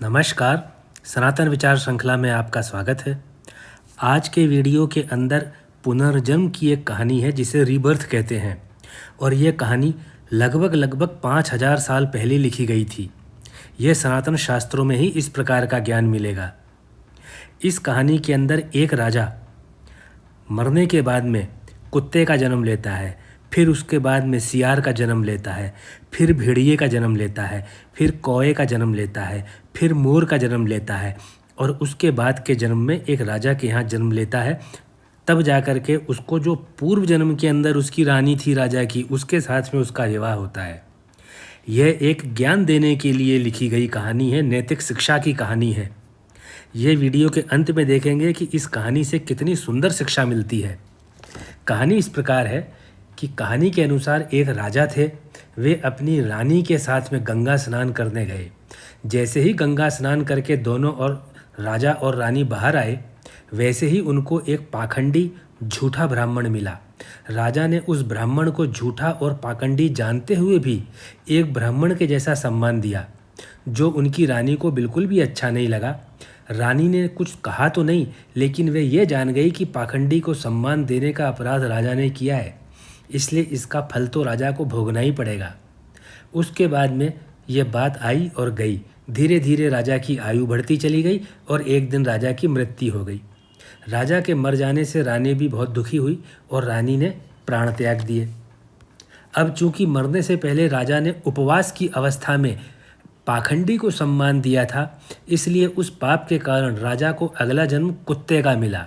नमस्कार। सनातन विचार श्रृंखला में आपका स्वागत है। आज के वीडियो के अंदर पुनर्जन्म की एक कहानी है जिसे रीबर्थ कहते हैं और ये कहानी लगभग 5000 साल पहले लिखी गई थी। यह सनातन शास्त्रों में ही इस प्रकार का ज्ञान मिलेगा। इस कहानी के अंदर एक राजा मरने के बाद में कुत्ते का जन्म लेता है, फिर उसके बाद में सियार का जन्म लेता है, फिर भेड़िए का जन्म लेता है, फिर कौए का जन्म लेता है, फिर मोर का जन्म लेता है और उसके बाद के जन्म में एक राजा के यहाँ जन्म लेता है। तब जा कर के उसको जो पूर्व जन्म के अंदर उसकी रानी थी राजा की, उसके साथ में उसका विवाह होता है। यह एक ज्ञान देने के लिए लिखी गई कहानी है, नैतिक शिक्षा की कहानी है। यह वीडियो के अंत में देखेंगे कि इस कहानी से कितनी सुंदर शिक्षा मिलती है। कहानी इस प्रकार है कि कहानी के अनुसार एक राजा थे। वे अपनी रानी के साथ में गंगा स्नान करने गए। जैसे ही गंगा स्नान करके दोनों और राजा और रानी बाहर आए, वैसे ही उनको एक पाखंडी झूठा ब्राह्मण मिला। राजा ने उस ब्राह्मण को झूठा और पाखंडी जानते हुए भी एक ब्राह्मण के जैसा सम्मान दिया, जो उनकी रानी को बिल्कुल भी अच्छा नहीं लगा। रानी ने कुछ कहा तो नहीं, लेकिन वे ये जान गई कि पाखंडी को सम्मान देने का अपराध राजा ने किया है, इसलिए इसका फल तो राजा को भोगना ही पड़ेगा। उसके बाद में ये बात आई और गई। धीरे धीरे राजा की आयु बढ़ती चली गई और एक दिन राजा की मृत्यु हो गई। राजा के मर जाने से रानी भी बहुत दुखी हुई और रानी ने प्राण त्याग दिए। अब चूंकि मरने से पहले राजा ने उपवास की अवस्था में पाखंडी को सम्मान दिया था, इसलिए उस पाप के कारण राजा को अगला जन्म कुत्ते का मिला।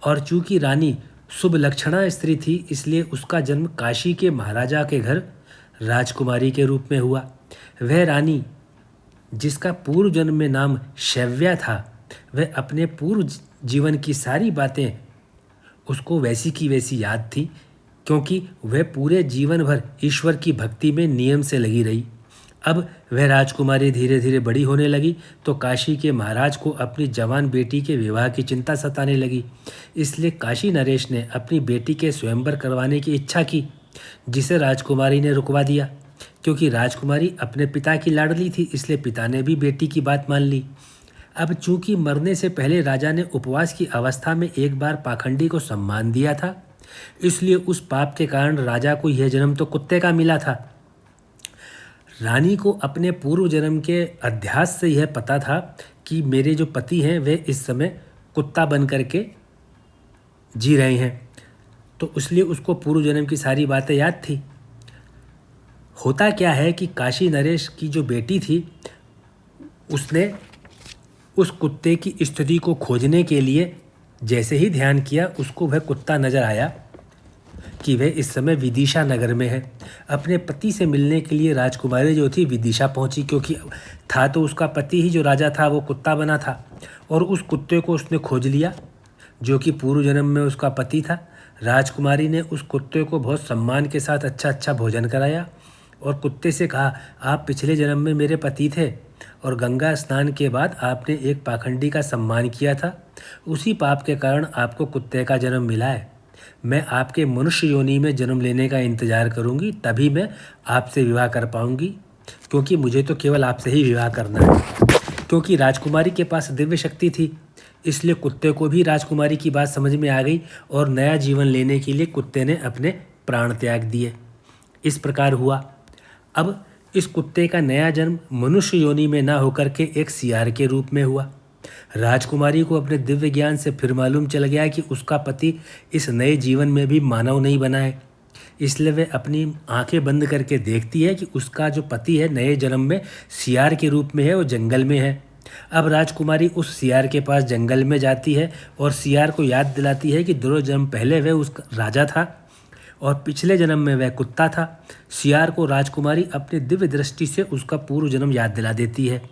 और चूंकि रानी शुभ लक्षणा स्त्री थी, इसलिए उसका जन्म काशी के महाराजा के घर राजकुमारी के रूप में हुआ। वह रानी, जिसका पूर्व जन्म में नाम शैव्या था, वह अपने पूर्व जीवन की सारी बातें उसको वैसी की वैसी याद थी, क्योंकि वह पूरे जीवन भर ईश्वर की भक्ति में नियम से लगी रही। अब वह राजकुमारी धीरे धीरे बड़ी होने लगी तो काशी के महाराज को अपनी जवान बेटी के विवाह की चिंता सताने लगी। इसलिए काशी नरेश ने अपनी बेटी के स्वयंवर करवाने की इच्छा की, जिसे राजकुमारी ने रुकवा दिया। क्योंकि राजकुमारी अपने पिता की लाडली थी, इसलिए पिता ने भी बेटी की बात मान ली। अब चूंकि मरने से पहले राजा ने उपवास की अवस्था में एक बार पाखंडी को सम्मान दिया था, इसलिए उस पाप के कारण राजा को यह जन्म तो कुत्ते का मिला था। रानी को अपने पूर्व जन्म के अध्यास से यह पता था कि मेरे जो पति हैं वे इस समय कुत्ता बन करके जी रहे हैं, तो इसलिए उसको पूर्व जन्म की सारी बातें याद थी। होता क्या है कि काशी नरेश की जो बेटी थी, उसने उस कुत्ते की स्थिति को खोजने के लिए जैसे ही ध्यान किया, उसको वह कुत्ता नजर आया कि वह इस समय विदिशा नगर में है। अपने पति से मिलने के लिए राजकुमारी जो थी विदिशा पहुंची, क्योंकि था तो उसका पति ही जो राजा था वो कुत्ता बना था। और उस कुत्ते को उसने खोज लिया जो कि पूर्व जन्म में उसका पति था। राजकुमारी ने उस कुत्ते को बहुत सम्मान के साथ अच्छा भोजन कराया और कुत्ते से कहा, आप पिछले जन्म में मेरे पति थे और गंगा स्नान के बाद आपने एक पाखंडी का सम्मान किया था, उसी पाप के कारण आपको कुत्ते का जन्म मिला है। मैं आपके मनुष्य योनि में जन्म लेने का इंतजार करूंगी, तभी मैं आपसे विवाह कर पाऊंगी, क्योंकि मुझे तो केवल आपसे ही विवाह करना है। क्योंकि राजकुमारी के पास दिव्य शक्ति थी, इसलिए कुत्ते को भी राजकुमारी की बात समझ में आ गई और नया जीवन लेने के लिए कुत्ते ने अपने प्राण त्याग दिए। इस प्रकार हुआ। अब इस कुत्ते का नया जन्म मनुष्य योनि में ना होकर के एक सियार के रूप में हुआ। राजकुमारी को अपने दिव्य ज्ञान से फिर मालूम चल गया कि उसका पति इस नए जीवन में भी मानव नहीं बना है, इसलिए वह अपनी आंखें बंद करके देखती है कि उसका जो पति है नए जन्म में सियार के रूप में है, वो जंगल में है। अब राजकुमारी उस सियार के पास जंगल में जाती है और सियार को याद दिलाती है कि 2 जन्म पहले वह उस राजा था और पिछले जन्म में वह कुत्ता था। सियार को राजकुमारी अपनी दिव्य दृष्टि से उसका पूर्व जन्म याद दिला देती है।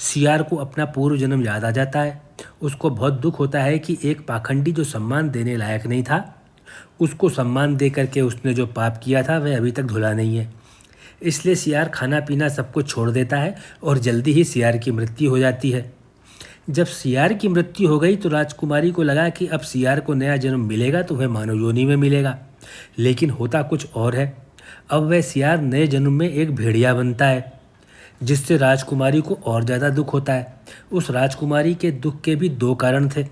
सियार को अपना पूर्व जन्म याद आ जाता है। उसको बहुत दुख होता है कि एक पाखंडी जो सम्मान देने लायक नहीं था, उसको सम्मान दे करके उसने जो पाप किया था वह अभी तक धुला नहीं है। इसलिए सियार खाना पीना सब कुछ छोड़ देता है और जल्दी ही सियार की मृत्यु हो जाती है। जब सियार की मृत्यु हो गई तो राजकुमारी को लगा कि अब सियार को नया जन्म मिलेगा तो वह मानव योनि में मिलेगा, लेकिन होता कुछ और है। अब वह सियार नए जन्म में एक भेड़िया बनता है। जिससे राजकुमारी को और ज़्यादा दुख होता है। उस राजकुमारी के दुख के भी दो कारण थे।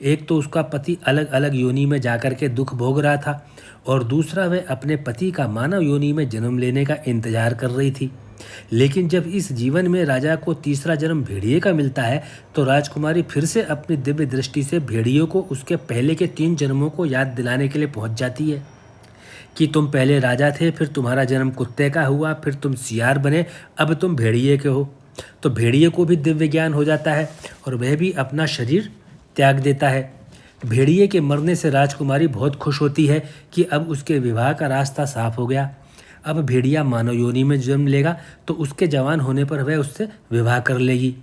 एक तो उसका पति अलग अलग योनि में जाकर के दुख भोग रहा था, और दूसरा वह अपने पति का मानव योनि में जन्म लेने का इंतजार कर रही थी। लेकिन जब इस जीवन में राजा को तीसरा जन्म भेड़िए का मिलता है, तो राजकुमारी फिर से अपनी दिव्य दृष्टि से भेड़ियों को उसके पहले के 3 जन्मों को याद दिलाने के लिए पहुंच जाती है कि तुम पहले राजा थे, फिर तुम्हारा जन्म कुत्ते का हुआ, फिर तुम सियार बने, अब तुम भेड़िए के हो। तो भेड़िए को भी दिव्य ज्ञान हो जाता है और वह भी अपना शरीर त्याग देता है। भेड़िए के मरने से राजकुमारी बहुत खुश होती है कि अब उसके विवाह का रास्ता साफ हो गया। अब भेड़िया मानव योनि में जन्म लेगा तो उसके जवान होने पर वह उससे विवाह कर लेगी।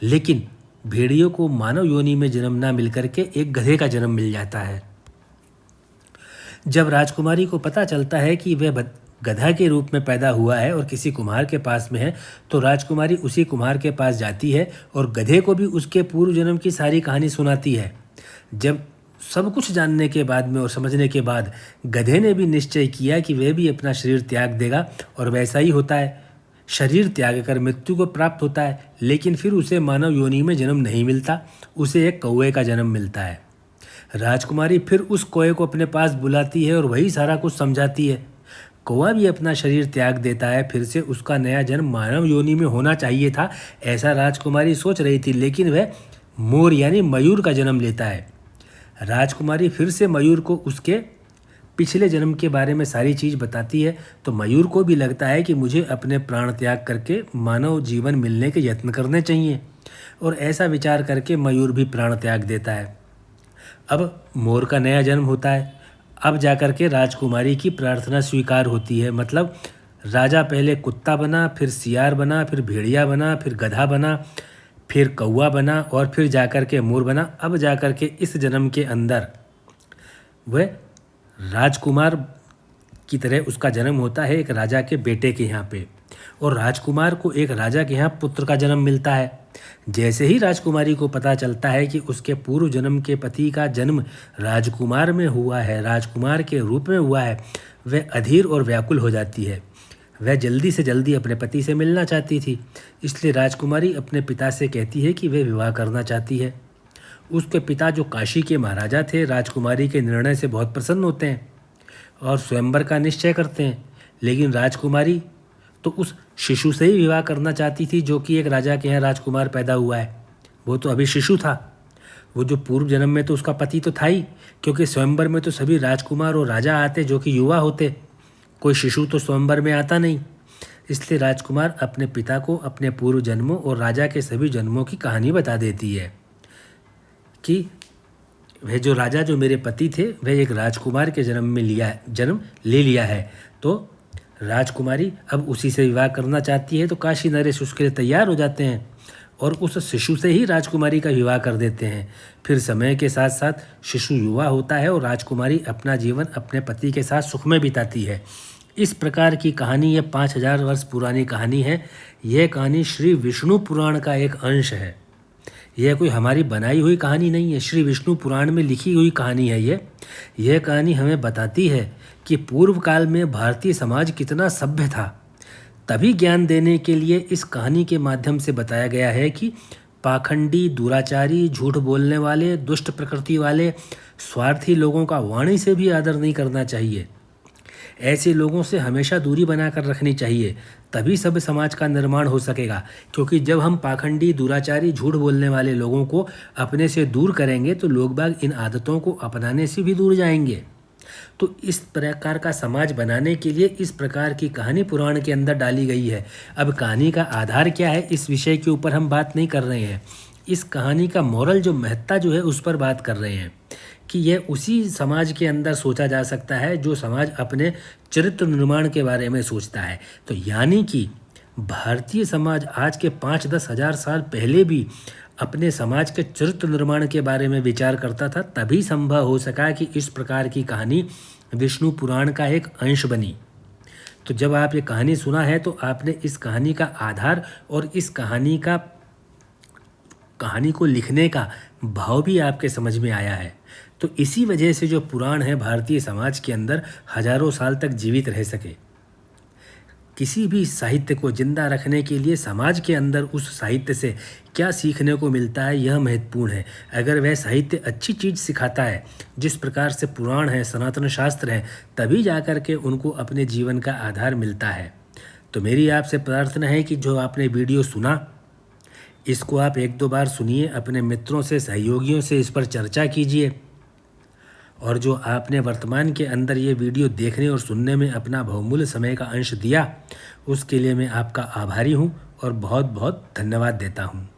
लेकिन भेड़ियों को मानव योनि में जन्म ना मिलकर के एक गधे का जन्म मिल जाता है। जब राजकुमारी को पता चलता है कि वह गधा के रूप में पैदा हुआ है और किसी कुम्हार के पास में है, तो राजकुमारी उसी कुम्हार के पास जाती है और गधे को भी उसके पूर्व जन्म की सारी कहानी सुनाती है। जब सब कुछ जानने के बाद में और समझने के बाद गधे ने भी निश्चय किया कि वह भी अपना शरीर त्याग देगा, और वैसा ही होता है। शरीर त्याग कर मृत्यु को प्राप्त होता है, लेकिन फिर उसे मानव योनि में जन्म नहीं मिलता, उसे एक कौवे का जन्म मिलता है। राजकुमारी फिर उस कौवे को अपने पास बुलाती है और वही सारा कुछ समझाती है। कौवा भी अपना शरीर त्याग देता है, फिर से उसका नया जन्म मानव योनि में होना चाहिए था, ऐसा राजकुमारी सोच रही थी, लेकिन वह मोर यानी मयूर का जन्म लेता है। राजकुमारी फिर से मयूर को उसके पिछले जन्म के बारे में सारी चीज़ बताती है, तो मयूर को भी लगता है कि मुझे अपने प्राण त्याग करके मानव जीवन मिलने के यत्न करने चाहिए, और ऐसा विचार करके मयूर भी प्राण त्याग देता है। अब मोर का नया जन्म होता है। अब जाकर के राजकुमारी की प्रार्थना स्वीकार होती है। मतलब राजा पहले कुत्ता बना, फिर सियार बना, फिर भेड़िया बना, फिर गधा बना, फिर कौवा बना, और फिर जाकर के मोर बना। अब जाकर के इस जन्म के अंदर वह राजकुमार की तरह उसका जन्म होता है एक राजा के बेटे के यहाँ पे, और राजकुमार को एक राजा के यहाँ पुत्र का जन्म मिलता है। जैसे ही राजकुमारी को पता चलता है कि उसके पूर्व जन्म के पति का जन्म राजकुमार में हुआ है, राजकुमार के रूप में हुआ है, वह अधीर और व्याकुल हो जाती है। वह जल्दी से जल्दी अपने पति से मिलना चाहती थी, इसलिए राजकुमारी अपने पिता से कहती है कि वह विवाह करना चाहती है। उसके पिता जो काशी के महाराजा थे, राजकुमारी के निर्णय से बहुत प्रसन्न होते हैं और स्वयंवर का निश्चय करते हैं। लेकिन राजकुमारी तो उस शिशु से ही विवाह करना चाहती थी जो कि एक राजा के यहाँ राजकुमार पैदा हुआ है। वो तो अभी शिशु था। वो जो पूर्व जन्म में तो उसका पति तो था ही, क्योंकि स्वयंवर में तो सभी राजकुमार और राजा आते जो कि युवा होते, कोई शिशु तो स्वयंवर में आता नहीं। इसलिए राजकुमार अपने पिता को अपने पूर्व जन्मों और राजा के सभी जन्मों की कहानी बता देती है कि वह जो राजा जो मेरे पति थे वह एक राजकुमार के जन्म ले लिया है। तो राजकुमारी अब उसी से विवाह करना चाहती है, तो काशी नरेश उसके लिए तैयार हो जाते हैं और उस शिशु से ही राजकुमारी का विवाह कर देते हैं। फिर समय के साथ साथ शिशु युवा होता है और राजकुमारी अपना जीवन अपने पति के साथ सुख में बिताती है। इस प्रकार की कहानी, यह 5000 वर्ष पुरानी कहानी है। यह कहानी श्री विष्णु पुराण का एक अंश है। यह कोई हमारी बनाई हुई कहानी नहीं है, श्री विष्णु पुराण में लिखी हुई कहानी है। यह कहानी हमें बताती है कि पूर्व काल में भारतीय समाज कितना सभ्य था। तभी ज्ञान देने के लिए इस कहानी के माध्यम से बताया गया है कि पाखंडी, दुराचारी, झूठ बोलने वाले, दुष्ट प्रकृति वाले, स्वार्थी लोगों का वाणी से भी आदर नहीं करना चाहिए। ऐसे लोगों से हमेशा दूरी बनाकर रखनी चाहिए, तभी सब समाज का निर्माण हो सकेगा। क्योंकि जब हम पाखंडी, दुराचारी, झूठ बोलने वाले लोगों को अपने से दूर करेंगे तो लोग बाग इन आदतों को अपनाने से भी दूर जाएंगे। तो इस प्रकार का समाज बनाने के लिए इस प्रकार की कहानी पुराण के अंदर डाली गई है। अब कहानी का आधार क्या है, इस विषय के ऊपर हम बात नहीं कर रहे हैं। इस कहानी का मोरल जो महत्ता जो है उस पर बात कर रहे हैं कि यह उसी समाज के अंदर सोचा जा सकता है जो समाज अपने चरित्र निर्माण के बारे में सोचता है। तो यानी कि भारतीय समाज आज के 5-10 हज़ार साल पहले भी अपने समाज के चरित्र निर्माण के बारे में विचार करता था, तभी संभव हो सका कि इस प्रकार की कहानी विष्णु पुराण का एक अंश बनी। तो जब आप ये कहानी सुना है तो आपने इस कहानी का आधार और इस कहानी को लिखने का भाव भी आपके समझ में आया है। तो इसी वजह से जो पुराण है भारतीय समाज के अंदर हजारों साल तक जीवित रह सके, किसी भी साहित्य को जिंदा रखने के लिए समाज के अंदर उस साहित्य से क्या सीखने को मिलता है, यह महत्वपूर्ण है। अगर वह साहित्य अच्छी चीज़ सिखाता है, जिस प्रकार से पुराण है, सनातन शास्त्र है, तभी जाकर के उनको अपने जीवन का आधार मिलता है। तो मेरी आपसे प्रार्थना है कि जो आपने वीडियो सुना, इसको आप 1-2 बार सुनिए, अपने मित्रों से, सहयोगियों से इस पर चर्चा कीजिए। और जो आपने वर्तमान के अंदर ये वीडियो देखने और सुनने में अपना बहुमूल्य समय का अंश दिया, उसके लिए मैं आपका आभारी हूँ और बहुत बहुत धन्यवाद देता हूँ।